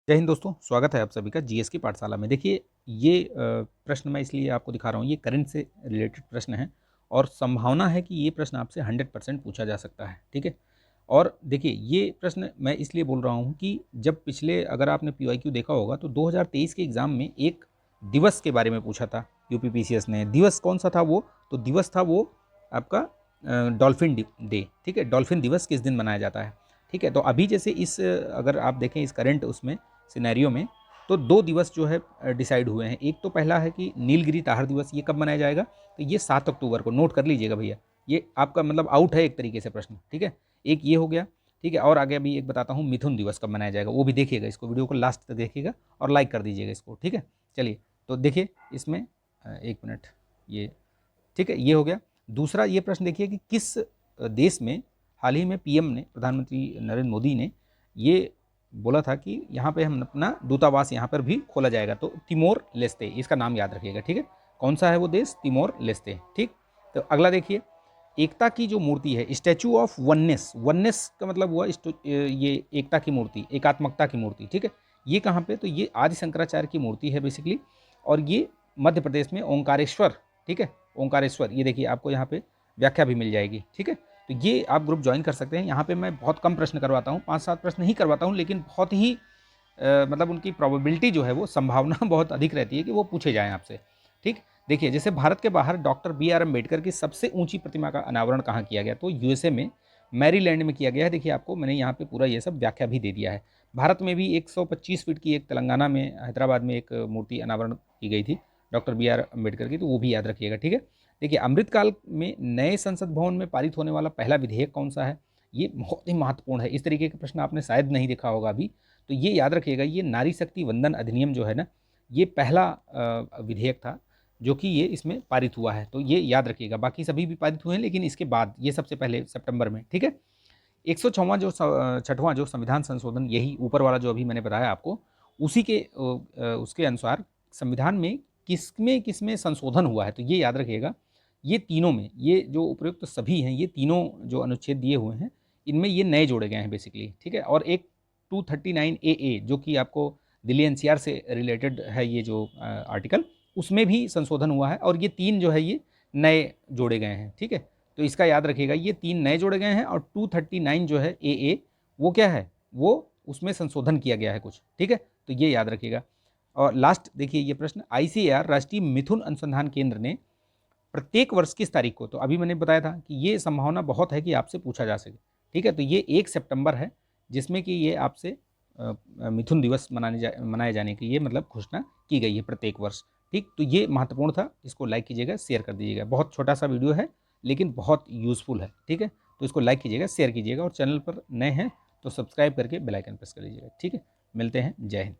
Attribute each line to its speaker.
Speaker 1: जय हिंद दोस्तों, स्वागत है आप सभी का जीएस की पाठशाला में। देखिए ये प्रश्न मैं इसलिए आपको दिखा रहा हूँ, ये करंट से रिलेटेड प्रश्न है और संभावना है कि ये प्रश्न आपसे 100% पूछा जा सकता है, ठीक है। और देखिए ये प्रश्न मैं इसलिए बोल रहा हूँ कि जब पिछले अगर आपने पीवाईक्यू देखा होगा तो 2023 के एग्ज़ाम में एक दिवस के बारे में पूछा था यूपीपीसीएस ने। दिवस कौन सा था वो? तो दिवस था वो आपका डॉल्फिन डे, ठीक है। डॉल्फिन दिवस किस दिन मनाया जाता है, ठीक है। तो अभी जैसे इस अगर आप देखें इस करंट उसमें सिनेरियो में, तो 2 दिवस जो है डिसाइड हुए हैं। एक तो पहला है कि नीलगिरी ताहर दिवस, ये कब मनाया जाएगा? तो ये 7 अक्टूबर को, नोट कर लीजिएगा भैया। ये आपका मतलब आउट है एक तरीके से प्रश्न, ठीक है। एक ये हो गया, ठीक है। और आगे अभी एक बताता हूँ मिथुन दिवस कब मनाया जाएगा, वो भी देखिएगा, इसको वीडियो को लास्ट तक देखिएगा और लाइक कर दीजिएगा इसको, ठीक है। चलिए तो देखिए इसमें 1 मिनट, ये ठीक है, ये हो गया। दूसरा ये प्रश्न देखिए कि किस देश में हाल ही में पीएम ने, प्रधानमंत्री नरेंद्र मोदी ने ये बोला था कि यहाँ पे हम अपना दूतावास यहाँ पर भी खोला जाएगा। तो तिमोर लेस्ते, इसका नाम याद रखिएगा, ठीक है। कौन सा है वो देश? तिमोर लेस्ते, ठीक। तो अगला देखिए, एकता की जो मूर्ति है, स्टैचू ऑफ वननेस, वननेस का मतलब हुआ ये एकता की मूर्ति, एकात्मकता की मूर्ति, ठीक है। ये कहाँ पे? तो ये आदि शंकराचार्य की मूर्ति है बेसिकली, और ये मध्य प्रदेश में ओंकारेश्वर, ठीक है, ओंकारेश्वर। ये देखिए आपको यहाँ पे व्याख्या भी मिल जाएगी, ठीक है। तो ये आप ग्रुप ज्वाइन कर सकते हैं। यहाँ पे मैं बहुत कम प्रश्न करवाता हूँ, 5-7 प्रश्न ही करवाता हूँ, लेकिन बहुत ही मतलब उनकी प्रोबेबिलिटी जो है वो संभावना बहुत अधिक रहती है कि वो पूछे जाएँ आपसे, ठीक। देखिए जैसे भारत के बाहर डॉक्टर बी आर अम्बेडकर की सबसे ऊंची प्रतिमा का अनावरण कहाँ किया गया? तो यूएसए में मैरीलैंड में किया गया है। देखिए आपको मैंने यहाँ पे पूरा ये सब व्याख्या भी दे दिया है। भारत में भी 125 फीट की एक तेलंगाना में हैदराबाद में एक मूर्ति अनावरण की गई थी डॉक्टर बी आर अम्बेडकर की, तो वो भी याद रखिएगा, ठीक है। देखिए अमृतकाल में नए संसद भवन में पारित होने वाला पहला विधेयक कौन सा है? ये बहुत ही महत्वपूर्ण है। इस तरीके के प्रश्न आपने शायद नहीं देखा होगा अभी, तो ये याद रखिएगा। ये नारी शक्ति वंदन अधिनियम जो है ना, ये पहला विधेयक था जो कि ये इसमें पारित हुआ है, तो ये याद रखिएगा। बाकी सभी भी पारित हुए हैं लेकिन इसके बाद ये सबसे पहले सितंबर में, ठीक है। 106वां जो छठवां जो संविधान संशोधन, यही ऊपर वाला जो अभी मैंने बताया आपको, उसी के उसके अनुसार संविधान में किसमें किसमें संशोधन हुआ है, तो ये याद रखिएगा। ये तीनों में, ये जो उपयुक्त सभी हैं, ये तीनों जो अनुच्छेद दिए हुए हैं, इनमें ये नए जोड़े गए हैं बेसिकली, ठीक है। और एक 239 ए जो कि आपको दिल्ली एनसीआर से रिलेटेड है, ये जो आर्टिकल, उसमें भी संशोधन हुआ है, और ये 3 जो है ये नए जोड़े गए हैं, ठीक है। तो इसका याद रखिएगा, ये 3 नए जोड़े गए हैं, और 239 जो है ए वो क्या है? वो उसमें संशोधन किया गया है कुछ, ठीक है। तो ये याद रखिएगा। और लास्ट देखिए ये प्रश्न, आईसीएआर राष्ट्रीय मिथुन अनुसंधान केंद्र ने प्रत्येक वर्ष किस तारीख को, तो अभी मैंने बताया था कि ये संभावना बहुत है कि आपसे पूछा जा सके, ठीक है। तो ये 1 सितंबर है, जिसमें कि ये आपसे मिथुन दिवस मनाए जाने की ये मतलब घोषणा की गई है प्रत्येक वर्ष, ठीक। तो ये महत्वपूर्ण था, इसको लाइक कीजिएगा, शेयर कर दीजिएगा। बहुत छोटा सा वीडियो है लेकिन बहुत यूज़फुल है, ठीक है। तो इसको लाइक कीजिएगा, शेयर कीजिएगा, और चैनल पर नए हैं तो सब्सक्राइब करके बेल आइकन प्रेस कर लीजिएगा, ठीक है। मिलते हैं, जय हिंद।